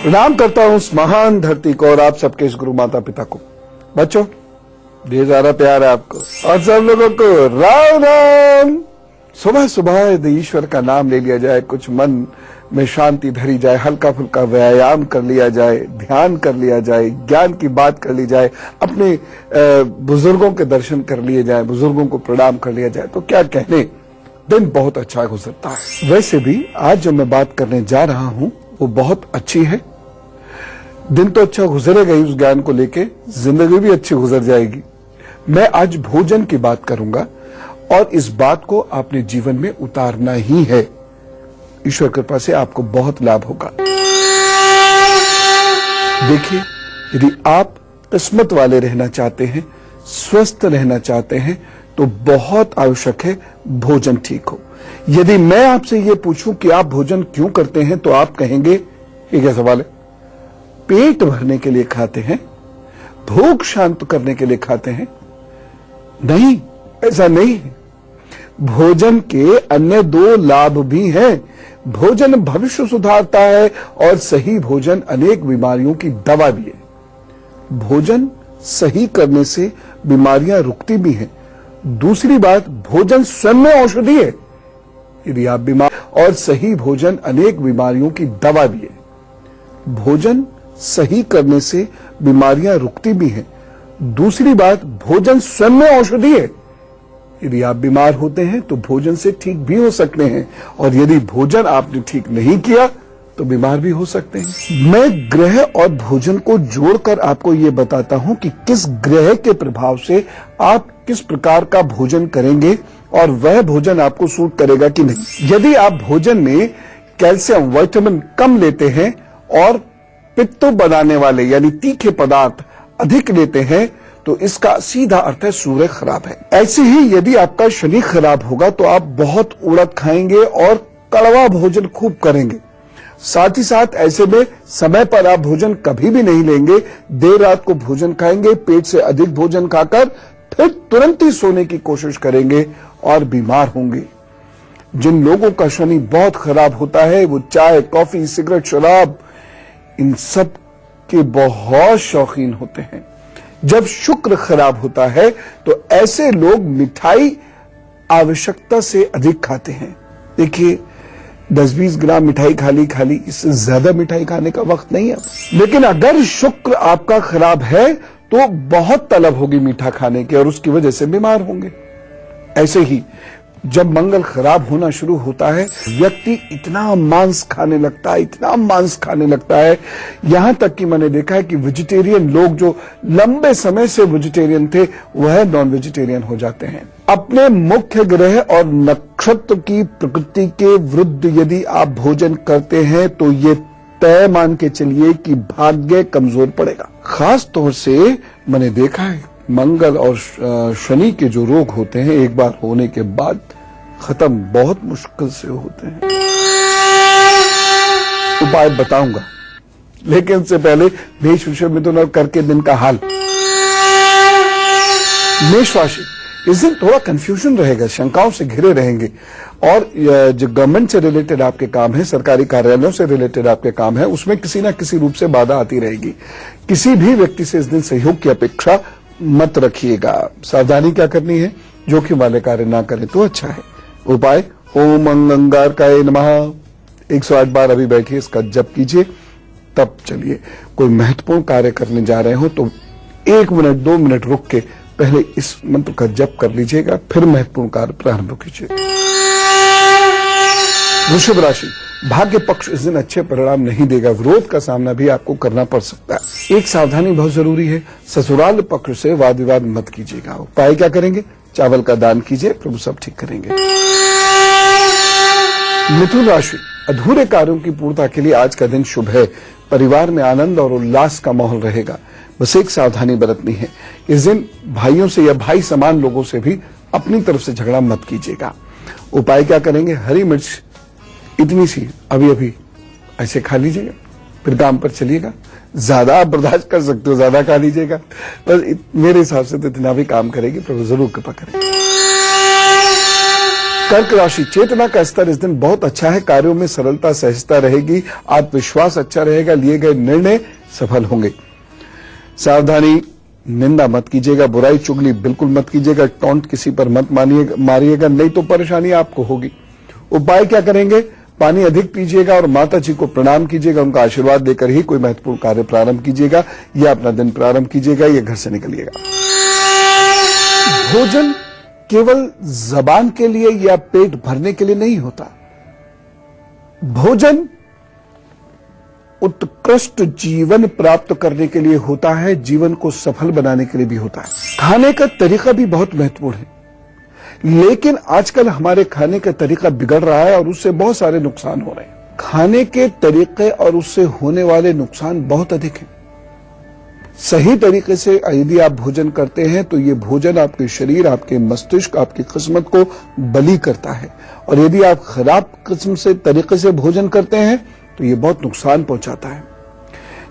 प्रणाम करता हूं उस महान धरती को और आप सबके इस गुरु माता पिता को। बच्चों, ढेर सारा प्यार है आपको और सब लोगों को राम राम। सुबह सुबह यदि ईश्वर का नाम ले लिया जाए, कुछ मन में शांति धरी जाए, हल्का फुल्का व्यायाम कर लिया जाए, ध्यान कर लिया जाए, ज्ञान की बात कर ली जाए, अपने बुजुर्गों के दर्शन कर लिए जाए, बुजुर्गों को प्रणाम कर लिया जाए, तो क्या कहने, दिन बहुत अच्छा गुजरता है। वैसे भी आज जो मैं बात करने जा रहा हूं वो बहुत अच्छी है। दिन तो अच्छा गुजरेगा ही, उस ज्ञान को लेके जिंदगी भी अच्छी गुजर जाएगी। मैं आज भोजन की बात करूंगा और इस बात को आपने जीवन में उतारना ही है। ईश्वर कृपा से आपको बहुत लाभ होगा। देखिए, यदि आप किस्मत वाले रहना चाहते हैं, स्वस्थ रहना चाहते हैं, तो बहुत आवश्यक है भोजन ठीक हो। यदि मैं आपसे यह पूछूं कि आप भोजन क्यों करते हैं, तो आप कहेंगे ये क्या सवाल है? पेट भरने के लिए खाते हैं, भूख शांत करने के लिए खाते हैं? नहीं, ऐसा नहीं है। भोजन के अन्य दो लाभ भी हैं। भोजन भविष्य सुधारता है और सही भोजन अनेक बीमारियों की दवा भी है। भोजन सही करने से बीमारियां रुकती भी हैं। दूसरी बात, भोजन स्वयं में औषधि है। यदि आप बीमार, और सही भोजन अनेक बीमारियों की दवा भी है। भोजन सही करने से बीमारियां रुकती भी हैं। दूसरी बात, भोजन स्वयं में औषधि है। यदि आप बीमार होते हैं तो भोजन से ठीक भी हो सकते हैं, और यदि भोजन आपने ठीक नहीं किया तो बीमार भी हो सकते हैं। मैं ग्रह और भोजन को जोड़कर आपको यह बताता हूं कि किस ग्रह के प्रभाव से आप किस प्रकार का भोजन करेंगे और वह भोजन आपको सूट करेगा कि नहीं। यदि आप भोजन में कैल्शियम, विटामिन कम लेते हैं और पित्त बनाने वाले यानी तीखे पदार्थ अधिक लेते हैं, तो इसका सीधा अर्थ है सूर्य खराब है। ऐसे ही यदि आपका शनि खराब होगा तो आप बहुत उड़द खाएंगे और कड़वा भोजन खूब करेंगे। साथ ही साथ ऐसे में समय पर आप भोजन कभी भी नहीं लेंगे, देर रात को भोजन खाएंगे, पेट से अधिक भोजन खाकर फिर तुरंत ही सोने की कोशिश करेंगे और बीमार होंगे। जिन लोगों का शनि बहुत खराब होता है वो चाय, कॉफी, सिगरेट, शराब, इन सब के बहुत शौकीन होते हैं। जब शुक्र खराब होता है तो ऐसे लोग मिठाई आवश्यकता से अधिक खाते हैं। देखिए, 10-20 ग्राम मिठाई खाली, इससे ज्यादा मिठाई खाने का वक्त नहीं है। लेकिन अगर शुक्र आपका खराब है तो बहुत तलब होगी मीठा खाने की और उसकी वजह से बीमार होंगे। ऐसे ही जब मंगल खराब होना शुरू होता है, व्यक्ति इतना मांस खाने लगता है, यहां तक कि मैंने देखा है कि वेजिटेरियन लोग जो लंबे समय से वेजिटेरियन थे वह नॉन वेजिटेरियन हो जाते हैं। अपने मुख्य ग्रह और नक्षत्र की प्रकृति के विरुद्ध यदि आप भोजन करते हैं तो ये तय मान के चलिए कि भाग्य कमजोर पड़ेगा। खास तौर से मैंने देखा है मंगल और शनि के जो रोग होते हैं, एक बार होने के बाद खत्म बहुत मुश्किल से होते हैं। उपाय बताऊंगा, लेकिन उससे पहले मेष विषय मिथुन और कर्क के दिन का हाल। मेष राशि, इस दिन थोड़ा कंफ्यूजन रहेगा, शंकाओं से घिरे रहेंगे और जो गवर्नमेंट से रिलेटेड आपके काम है, सरकारी कार्यालयों से रिलेटेड आपके काम है, उसमें किसी ना किसी रूप से बाधा आती रहेगी। किसी भी व्यक्ति से इस दिन सहयोग की अपेक्षा मत रखिएगा। सावधानी क्या करनी है, जोखिम वाले कार्य ना करें तो अच्छा है। उपाय, ओम अंगारकाय नमः 108 बार अभी बैठिए, इसका जप कीजिए, तब चलिए। कोई महत्वपूर्ण कार्य करने जा रहे हो तो 1 मिनट 2 मिनट रुक के पहले इस मंत्र का जप कर लीजिएगा, फिर महत्वपूर्ण कार्य प्रारंभ कीजिए। वृषभ राशि, भाग्य पक्ष इस दिन अच्छे परिणाम नहीं देगा, विरोध का सामना भी आपको करना पड़ सकता है। एक सावधानी बहुत जरूरी है, ससुराल पक्ष से वाद विवाद मत कीजिएगा। उपाय क्या करेंगे, चावल का दान कीजिए, प्रभु सब ठीक करेंगे। मिथुन राशि, अधूरे कार्यों की पूर्णता के लिए आज का दिन शुभ है। परिवार में आनंद और उल्लास का माहौल रहेगा। बस एक सावधानी बरतनी है, इस दिन भाइयों से या भाई समान लोगों से भी अपनी तरफ से झगड़ा मत कीजिएगा। उपाय क्या करेंगे, हरी मिर्च इतनी सी अभी ऐसे खा लीजिएगा, फिर काम पर चलिएगा। ज्यादा आप बर्दाश्त कर सकते हो, ज्यादा खा लीजिएगा, बस मेरे हिसाब से तो इतना भी काम करेगी, प्रभु जरूर कृपा करें। कर्क राशि, चेतना का स्तर इस दिन बहुत अच्छा है। कार्यों में सरलता सहजता रहेगी, आत्मविश्वास अच्छा रहेगा, लिए गए निर्णय सफल होंगे। सावधानी, निंदा मत कीजिएगा, बुराई चुगली बिल्कुल मत कीजिएगा, टॉन्ट किसी पर मत मारिएगा, नहीं तो परेशानी आपको होगी। उपाय क्या करेंगे? पानी अधिक पीजिएगा और माता जी को प्रणाम कीजिएगा, उनका आशीर्वाद लेकर ही कोई महत्वपूर्ण कार्य प्रारंभ कीजिएगा या अपना दिन प्रारंभ कीजिएगा या घर से निकलिएगा। भोजन केवल जबान के लिए या पेट भरने के लिए नहीं होता। भोजन उत्कृष्ट जीवन प्राप्त करने के लिए होता है, जीवन को सफल बनाने के लिए भी होता है। खाने का तरीका भी बहुत महत्वपूर्ण है, लेकिन आजकल हमारे खाने का तरीका बिगड़ रहा है और उससे बहुत सारे नुकसान हो रहे हैं। खाने के तरीके और उससे होने वाले नुकसान बहुत अधिक हैं। सही तरीके से यदि आप भोजन करते हैं तो ये भोजन आपके शरीर, आपके मस्तिष्क, आपकी किस्मत को बलि करता है, और यदि आप खराब किस्म से तरीके से भोजन करते हैं तो ये बहुत नुकसान पहुंचाता है।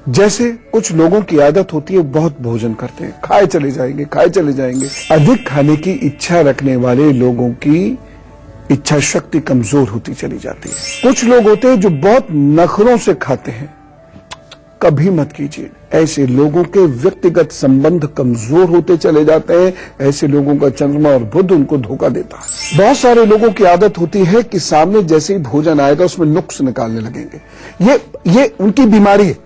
जैसे कुछ लोगों की आदत होती है, बहुत भोजन करते हैं, खाए चले जाएंगे, खाए चले जाएंगे। अधिक खाने की इच्छा रखने वाले लोगों की इच्छा शक्ति कमजोर होती चली जाती है। कुछ लोग होते हैं जो बहुत नखरों से खाते हैं, कभी मत कीजिए। ऐसे लोगों के व्यक्तिगत संबंध कमजोर होते चले जाते हैं। ऐसे लोगों का चंद्रमा और बुध उनको धोखा देता है। बहुत सारे लोगों की आदत होती है कि सामने जैसे ही भोजन आएगा उसमें नुक्स निकालने लगेंगे। ये उनकी बीमारी है,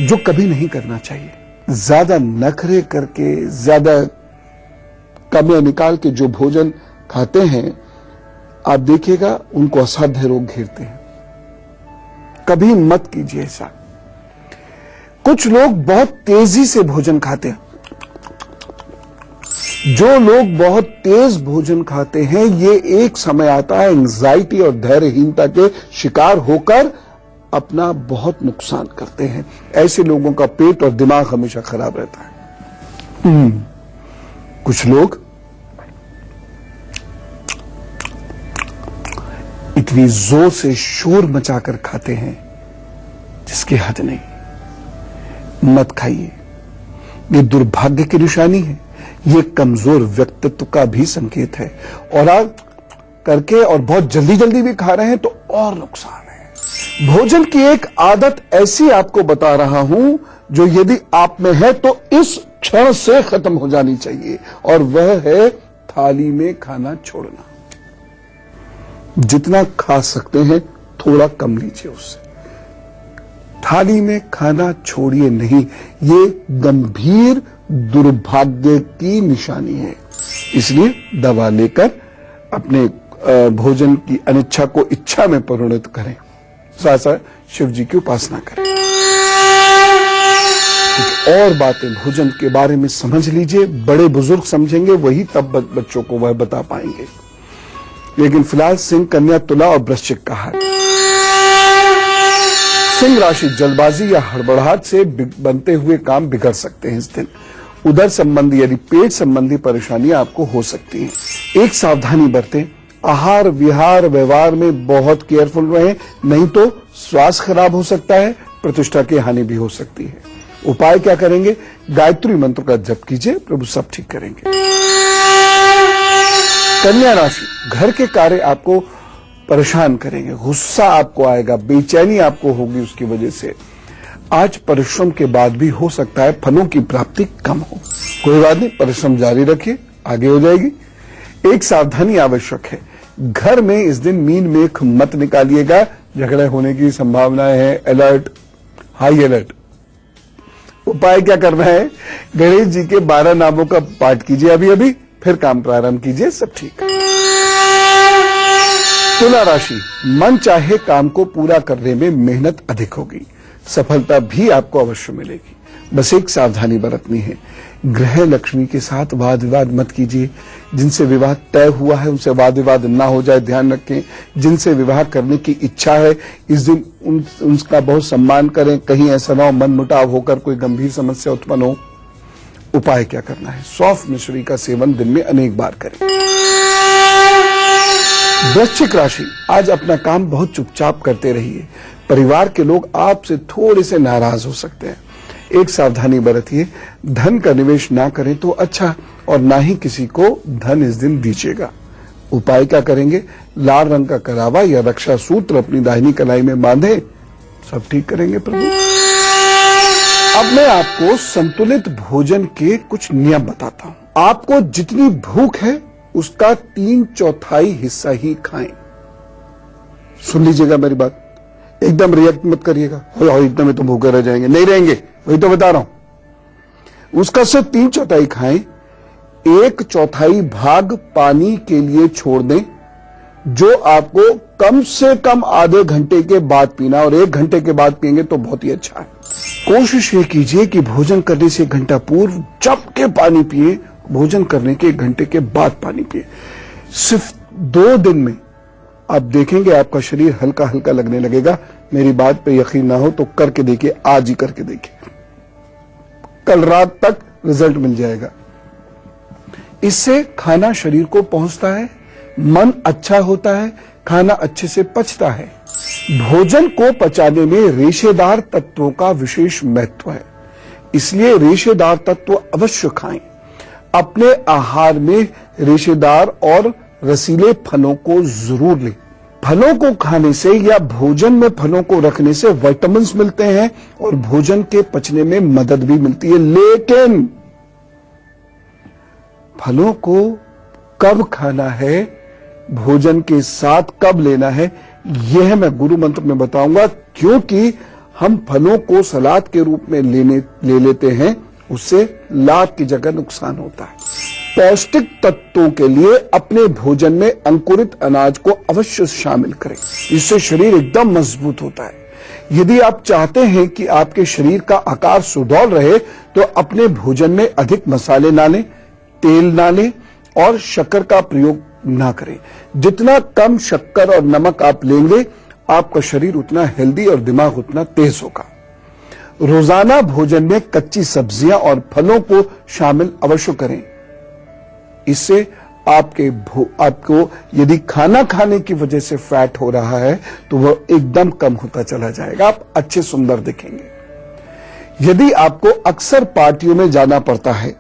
जो कभी नहीं करना चाहिए। ज्यादा नखरे करके, ज्यादा कमियां निकाल के जो भोजन खाते हैं, आप देखिएगा उनको असाध्य रोग घेरते हैं। कभी मत कीजिए ऐसा। कुछ लोग बहुत तेजी से भोजन खाते हैं। जो लोग बहुत तेज भोजन खाते हैं, ये एक समय आता है एंजाइटी और धैर्यहीनता के शिकार होकर अपना बहुत नुकसान करते हैं। ऐसे लोगों का पेट और दिमाग हमेशा खराब रहता है। कुछ लोग इतनी जोर से शोर मचाकर खाते हैं जिसकी हद नहीं। मत खाइए, ये दुर्भाग्य की निशानी है, ये कमजोर व्यक्तित्व का भी संकेत है। और आप करके और बहुत जल्दी जल्दी भी खा रहे हैं तो और नुकसान है। भोजन की एक आदत ऐसी आपको बता रहा हूं जो यदि आप में है तो इस क्षण से खत्म हो जानी चाहिए, और वह है थाली में खाना छोड़ना। जितना खा सकते हैं थोड़ा कम लीजिए उससे। थाली में खाना छोड़िए नहीं, ये गंभीर दुर्भाग्य की निशानी है। इसलिए दवा लेकर अपने भोजन की अनिच्छा को इच्छा में परिणत करें। साथ साथ शिव जी की उपासना करें। कुछ और बातें भोजन के बारे में समझ लीजिए, बड़े बुजुर्ग समझेंगे, वही तब बच्चों को वह बता पाएंगे। लेकिन फिलहाल सिंह, कन्या, तुला और वृश्चिक का है। सिंह राशि, जल्दबाजी या हड़बड़ाहट से बनते हुए काम बिगड़ सकते हैं इस दिन। उदर संबंधी यानी पेट संबंधी परेशानियां आपको हो सकती हैं। एक सावधानी बरतें, आहार विहार व्यवहार में बहुत केयरफुल रहें, नहीं तो स्वास्थ्य खराब हो सकता है, प्रतिष्ठा की हानि भी हो सकती है। उपाय क्या करेंगे? गायत्री मंत्र का जप कीजिए, प्रभु सब ठीक करेंगे। कन्या राशि, घर के कार्य आपको परेशान करेंगे, गुस्सा आपको आएगा, बेचैनी आपको होगी उसकी वजह से। आज परिश्रम के बाद भी हो सकता है फलों की प्राप्ति कम हो। कोई बात नहीं, परिश्रम जारी रखिए, आगे हो जाएगी। एक सावधानी आवश्यक है, घर में इस दिन मीन मेख मत निकालिएगा, झगड़े होने की संभावनाएं है। Alert, high alert. उपाय क्या करना है? गणेश जी के 12 नामों का पाठ कीजिए अभी, फिर काम प्रारंभ कीजिए, सब ठीक। तुला राशि, मन चाहे काम को पूरा करने में मेहनत अधिक होगी, सफलता भी आपको अवश्य मिलेगी। बस एक सावधानी बरतनी है, ग्रह लक्ष्मी के साथ वाद विवाद मत कीजिए। जिनसे विवाह तय हुआ है उनसे वाद विवाद ना हो जाए, ध्यान रखें। जिनसे विवाह करने की इच्छा है इस दिन उनका बहुत सम्मान करें, कहीं ऐसा ना हो मन मुटाव होकर कोई गंभीर समस्या उत्पन्न हो। उपाय क्या करना है? सौंफ मिश्री का सेवन दिन में अनेक बार करें। वृश्चिक राशि, आज अपना काम बहुत चुपचाप करते रहिए। परिवार के लोग आपसे थोड़े से नाराज हो सकते हैं। एक सावधानी बरतिए, धन का निवेश ना करें तो अच्छा, और ना ही किसी को धन इस दिन दीजिएगा। उपाय क्या करेंगे? लाल रंग का करावा या रक्षा सूत्र अपनी दाहिनी कलाई में बांधे, सब ठीक करेंगे प्रभु। अब मैं आपको संतुलित भोजन के कुछ नियम बताता हूं। आपको जितनी भूख है उसका 3/4 हिस्सा ही खाएं। सुन लीजिएगा मेरी बात, एकदम रिएक्ट मत करिएगा, इतना में तो भूखे रह जाएंगे, नहीं रहेंगे, वही तो बता रहा हूं। उसका सिर्फ 3/4 खाएं, 1/4 भाग पानी के लिए छोड़ दें, जो आपको कम से कम आधे घंटे के बाद पीना, और 1 घंटे के बाद पिएंगे तो बहुत ही अच्छा है। कोशिश ये कीजिए कि भोजन करने से 1 घंटा पूर्व जब के पानी पिए, भोजन करने के 1 घंटे के बाद पानी पिए। सिर्फ 2 दिन में आप देखेंगे आपका शरीर हल्का हल्का लगने लगेगा। मेरी बात पे यकीन ना हो तो करके देखिए, आज ही करके देखिए, कल रात तक रिजल्ट मिल जाएगा। इससे खाना शरीर को पहुंचता है, मन अच्छा होता है, खाना अच्छे से पचता है। भोजन को पचाने में रेशेदार तत्वों का विशेष महत्व है, इसलिए रेशेदार तत्व अवश्य खाएं। अपने आहार में रेशेदार और रसीले फलों को जरूर लें। फलों को खाने से या भोजन में फलों को रखने से विटामिन मिलते हैं और भोजन के पचने में मदद भी मिलती है। लेकिन फलों को कब खाना है, भोजन के साथ कब लेना है, यह मैं गुरु मंत्र में बताऊंगा, क्योंकि हम फलों को सलाद के रूप में ले लेते हैं, उससे लाभ की जगह नुकसान होता है। पौष्टिक तत्वों के लिए अपने भोजन में अंकुरित अनाज को अवश्य शामिल करें, इससे शरीर एकदम मजबूत होता है। यदि आप चाहते हैं कि आपके शरीर का आकार सुडौल रहे तो अपने भोजन में अधिक मसाले ना लें, तेल ना लें और शक्कर का प्रयोग ना करें। जितना कम शक्कर और नमक आप लेंगे, आपका शरीर उतना हेल्दी और दिमाग उतना तेज होगा। रोजाना भोजन में कच्ची सब्जियां और फलों को शामिल अवश्य करें। इससे आपको यदि खाना खाने की वजह से फैट हो रहा है तो वह एकदम कम होता चला जाएगा, आप अच्छे सुंदर दिखेंगे। यदि आपको अक्सर पार्टियों में जाना पड़ता है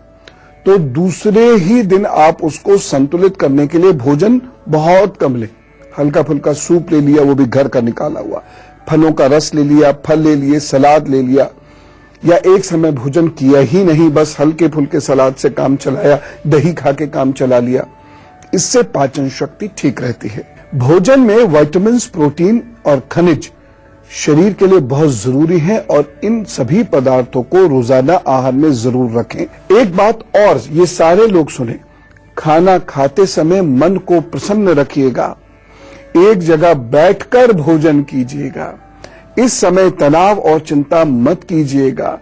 तो दूसरे ही दिन आप उसको संतुलित करने के लिए भोजन बहुत कम लें। हल्का फुल्का सूप ले लिया, वो भी घर का निकाला हुआ, फलों का रस ले लिया, फल ले लिए, सलाद ले लिया, या एक समय भोजन किया ही नहीं, बस हल्के फुल्के सलाद से काम चलाया, दही खा के काम चला लिया। इससे पाचन शक्ति ठीक रहती है। भोजन में विटामिन, प्रोटीन और खनिज शरीर के लिए बहुत जरूरी है और इन सभी पदार्थों को रोजाना आहार में जरूर रखें। एक बात और, ये सारे लोग सुने, खाना खाते समय मन को प्रसन्न रखिएगा, एक जगह बैठकर भोजन कीजिएगा। इस समय तनाव और चिंता मत कीजिएगा।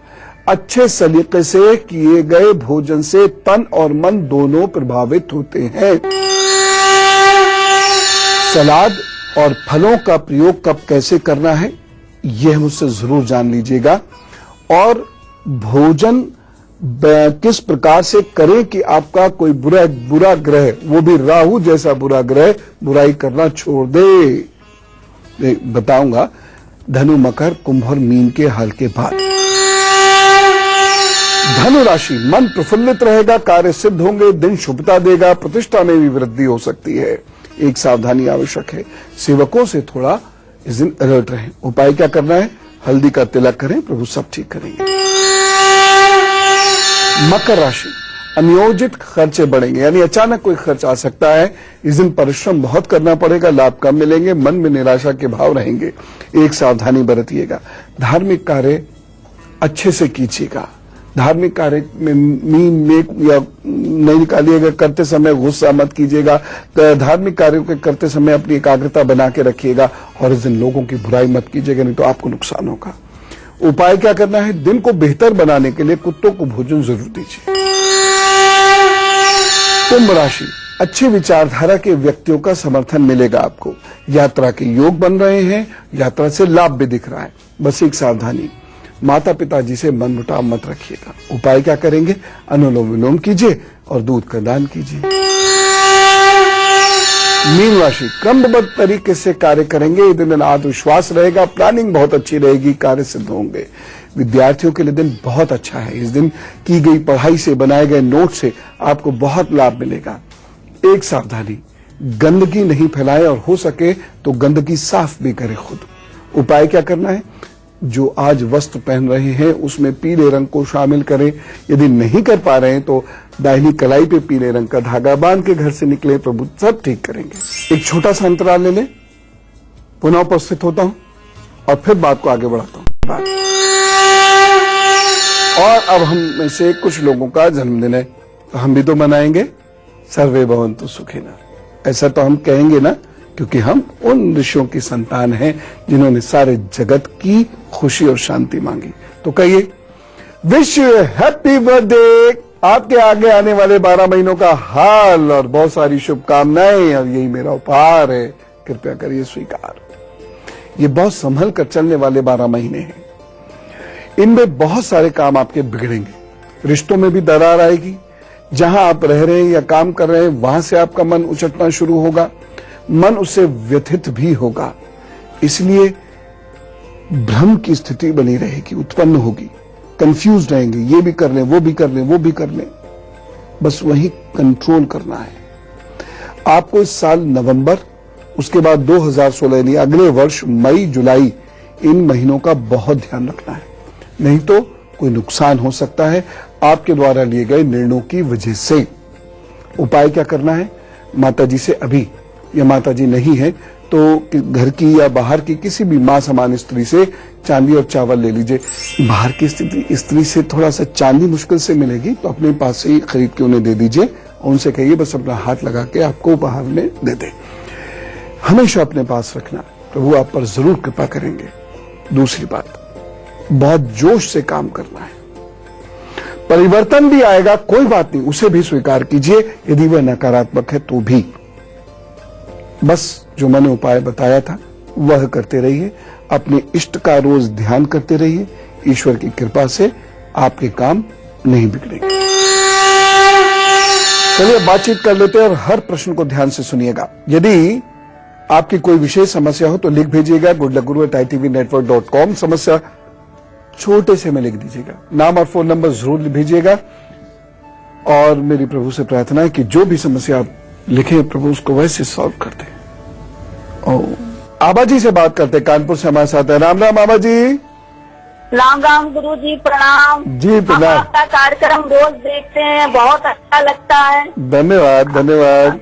अच्छे सलीके से किए गए भोजन से तन और मन दोनों प्रभावित होते हैं। सलाद और फलों का प्रयोग कब कैसे करना है, यह मुझसे जरूर जान लीजिएगा। और भोजन किस प्रकार से करें कि आपका कोई बुरा ग्रह, वो भी राहु जैसा बुरा ग्रह, बुराई करना छोड़ दे। बताऊंगा धनु, मकर, कुंभ और मीन के हाल के बाद। धनु राशि, मन प्रफुल्लित रहेगा, कार्य सिद्ध होंगे, दिन शुभता देगा, प्रतिष्ठा में भी वृद्धि हो सकती है। एक सावधानी आवश्यक है, सेवकों से थोड़ा इस दिन अलर्ट रहें। उपाय क्या करना है? हल्दी का तिलक करें, प्रभु सब ठीक करेंगे। मकर राशि, अनियोजित खर्चे बढ़ेंगे, यानी अचानक कोई खर्च आ सकता है। इस दिन परिश्रम बहुत करना पड़ेगा, लाभ कम मिलेंगे, मन में निराशा के भाव रहेंगे। एक सावधानी बरतिएगा। धार्मिक कार्य अच्छे से कीजिएगा। धार्मिक कार्य में मीन या नहीं निकालिएगा, करते समय गुस्सा मत कीजिएगा। धार्मिक कार्यों के करते समय अपनी एकाग्रता बना के रखिएगा और इस दिन लोगों की बुराई मत कीजिएगा, नहीं तो आपको नुकसान होगा। उपाय क्या करना है? दिन को बेहतर बनाने के लिए कुत्तों को भोजन जरूर दीजिए। कुंभ राशि, अच्छी विचारधारा के व्यक्तियों का समर्थन मिलेगा आपको। यात्रा के योग बन रहे हैं, यात्रा से लाभ भी दिख रहा है। बस एक सावधानी, माता पिताजी से मनमुटाव मत रखिएगा। उपाय क्या करेंगे? अनुलोम विलोम कीजिए और दूध का दान कीजिए। मीन राशि, क्रमबद्ध तरीके से कार्य करेंगे, इस दिन आत्मविश्वास रहेगा, प्लानिंग बहुत अच्छी रहेगी, कार्य सिद्ध होंगे। विद्यार्थियों के लिए दिन बहुत अच्छा है। इस दिन की गई पढ़ाई से, बनाए गए नोट से आपको बहुत लाभ मिलेगा। एक सावधानी, गंदगी नहीं फैलाएं और हो सके तो गंदगी साफ भी करें खुद। उपाय क्या करना है? जो आज वस्त्र पहन रहे हैं उसमें पीले रंग को शामिल करें। यदि नहीं कर पा रहे हैं तो दाहिनी कलाई पे पीले रंग का धागा बांध के घर से निकले, प्रभु सब ठीक करेंगे। एक छोटा सा अंतराल ले लें, पुनः उपस्थित होता हूं और फिर बात को आगे बढ़ाता हूं। और अब हम में से कुछ लोगों का जन्मदिन है तो हम भी तो मनाएंगे, सर्वे भवन्तु सुखिनः। ऐसा तो हम कहेंगे ना, क्योंकि हम उन ऋषियों की संतान हैं जिन्होंने सारे जगत की खुशी और शांति मांगी। तो कहिए, विश यू हैप्पी बर्थडे। आपके आगे आने वाले 12 महीनों का हाल और बहुत सारी शुभकामनाएं, और यही मेरा उपहार है, कृपया करिए स्वीकार। ये बहुत संभल कर चलने वाले 12 महीने हैं। इनमें बहुत सारे काम आपके बिगड़ेंगे, रिश्तों में भी दरार आएगी। जहां आप रह रहे हैं या काम कर रहे हैं वहां से आपका मन उचटना शुरू होगा, मन उससे व्यथित भी होगा। इसलिए भ्रम की स्थिति बनी रहेगी, उत्पन्न होगी, कंफ्यूज रहेंगे, ये भी कर लें, वो भी कर लें, वो भी कर लें। बस वही कंट्रोल करना है आपको। इस साल नवंबर, उसके बाद 2016 यानी अगले वर्ष मई जुलाई, इन महीनों का बहुत ध्यान रखना है, नहीं तो कोई नुकसान हो सकता है आपके द्वारा लिए गए निर्णयों की वजह से। उपाय क्या करना है? माता जी से अभी, या माता जी नहीं है तो घर की या बाहर की किसी भी मां समान स्त्री से चांदी और चावल ले लीजिए। बाहर की स्त्री से थोड़ा सा चांदी मुश्किल से मिलेगी, तो अपने पास से ही खरीद के उन्हें दे दीजिए और उनसे कहिए बस अपना हाथ लगा के आपको उपहार में दे दे। हमेशा अपने पास रखना, प्रभु आप पर जरूर कृपा करेंगे। दूसरी बात, बहुत जोश से काम करना है। परिवर्तन भी आएगा, कोई बात नहीं, उसे भी स्वीकार कीजिए, यदि वह नकारात्मक है तो भी। बस जो मैंने उपाय बताया था वह करते रहिए, अपने इष्ट का रोज ध्यान करते रहिए। ईश्वर की कृपा से आपके काम नहीं बिगड़ेंगे। चलिए बातचीत कर लेते हैं और हर प्रश्न को ध्यान से सुनिएगा। यदि आपकी कोई विशेष समस्या हो तो लिख भेजिएगा goodluckguru@itv-network.com। समस्या छोटे से में लिख दीजिएगा, नाम और फोन नंबर जरूर भेजिएगा। और मेरी प्रभु से प्रार्थना है कि जो भी समस्या आप लिखे प्रभु उसको वैसे सॉल्व कर दे। आबा जी से बात करते, कानपुर से हमारे साथ है। राम राम आबा जी। राम राम गुरु जी, प्रणाम जी। प्रणाम। हम आपका कार्यक्रम रोज देखते हैं, बहुत अच्छा लगता है। धन्यवाद धन्यवाद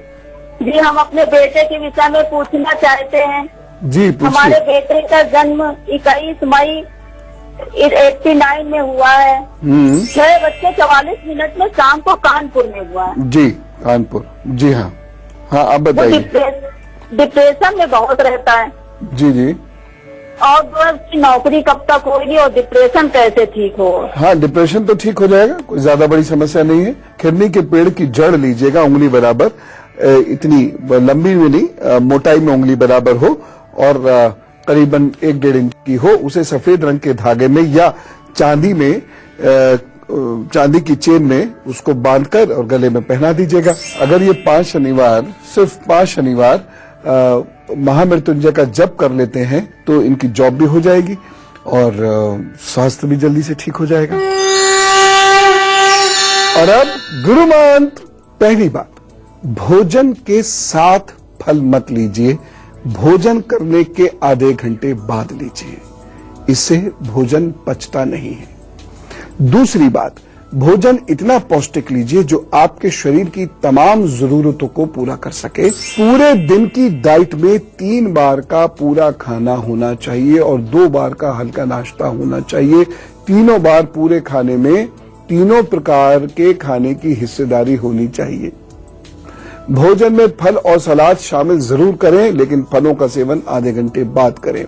जी, हम अपने बेटे के विषय में पूछना चाहते हैं। जी पूछिए। हमारे बेटे का जन्म 21 मई 89 में हुआ है। 6:44 में शाम को कानपुर में हुआ है। जी कानपुर, जी हाँ हाँ, आप बताइए। डिप्रेशन में बहुत रहता है। जी जी। और उसकी नौकरी कब तक होगी और डिप्रेशन कैसे ठीक हो? हाँ, डिप्रेशन तो ठीक हो जाएगा, कोई ज्यादा बड़ी समस्या नहीं है। खिरनी के पेड़ की जड़ लीजिएगा, उंगली बराबर, इतनी लंबी में नहीं, मोटाई में उंगली बराबर हो और करीबन 1-1.5 इंच की हो। उसे सफेद रंग के धागे में या चांदी में, चांदी की चेन में उसको बांधकर और गले में पहना दीजिएगा। अगर ये 5 शनिवार, सिर्फ 5 शनिवार महामृत्युंजय का जप कर लेते हैं तो इनकी जॉब भी हो जाएगी और स्वास्थ्य भी जल्दी से ठीक हो जाएगा। और अब गुरु मंत्र। पहली बात, भोजन के साथ फल मत लीजिए, भोजन करने के आधे घंटे बाद लीजिए, इससे भोजन पचता नहीं है। दूसरी बात, भोजन इतना पौष्टिक लीजिए जो आपके शरीर की तमाम जरूरतों को पूरा कर सके। पूरे दिन की डाइट में 3 बार का पूरा खाना होना चाहिए और 2 बार का हल्का नाश्ता होना चाहिए। तीनों बार पूरे खाने में तीनों प्रकार के खाने की हिस्सेदारी होनी चाहिए। भोजन में फल और सलाद शामिल जरूर करें, लेकिन फलों का सेवन आधे घंटे बाद करें।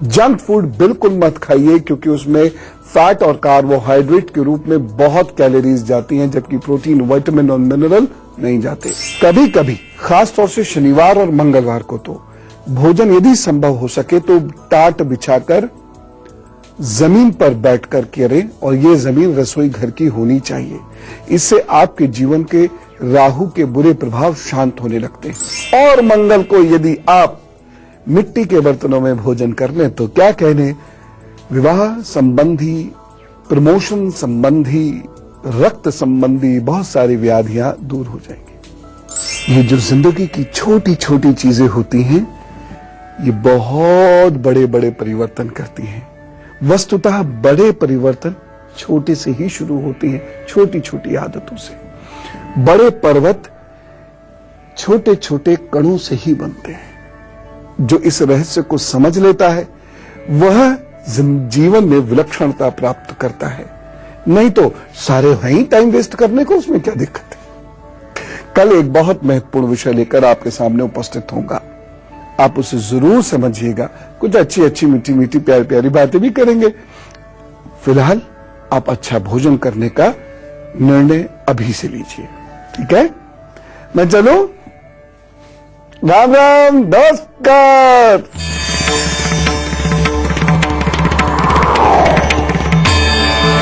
जंक फूड बिल्कुल मत खाइए क्योंकि उसमें फैट और कार्बोहाइड्रेट के रूप में बहुत कैलोरीज जाती हैं, जबकि प्रोटीन, विटामिन और मिनरल नहीं जाते। कभी कभी, खास तौर से शनिवार और मंगलवार को, तो भोजन यदि संभव हो सके तो टाट बिछाकर जमीन पर बैठकर करें और ये जमीन रसोई घर की होनी चाहिए। इससे आपके जीवन के राहु के बुरे प्रभाव शांत होने लगते हैं। और मंगल को यदि आप मिट्टी के बर्तनों में भोजन कर लें तो क्या कहने, विवाह संबंधी, प्रमोशन संबंधी, रक्त संबंधी बहुत सारी व्याधियां दूर हो जाएंगी। ये जो जिंदगी की छोटी छोटी चीजें होती हैं, ये बहुत बड़े बड़े परिवर्तन करती हैं। वस्तुतः बड़े परिवर्तन छोटे से ही शुरू होते हैं, छोटी छोटी आदतों से। बड़े पर्वत छोटे छोटे कणों से ही बनते हैं। जो इस रहस्य को समझ लेता है वह जीवन में विलक्षणता प्राप्त करता है। नहीं तो सारे वहीं टाइम वेस्ट करने को, उसमें क्या दिक्कत है। कल एक बहुत महत्वपूर्ण विषय लेकर आपके सामने उपस्थित होगा, आप उसे जरूर समझिएगा। कुछ अच्छी अच्छी मीठी मीठी प्यारी प्यारी बातें भी करेंगे। फिलहाल आप अच्छा भोजन करने का निर्णय अभी से लीजिए, ठीक है। मैं चलूं? राम राम, नमस्कार।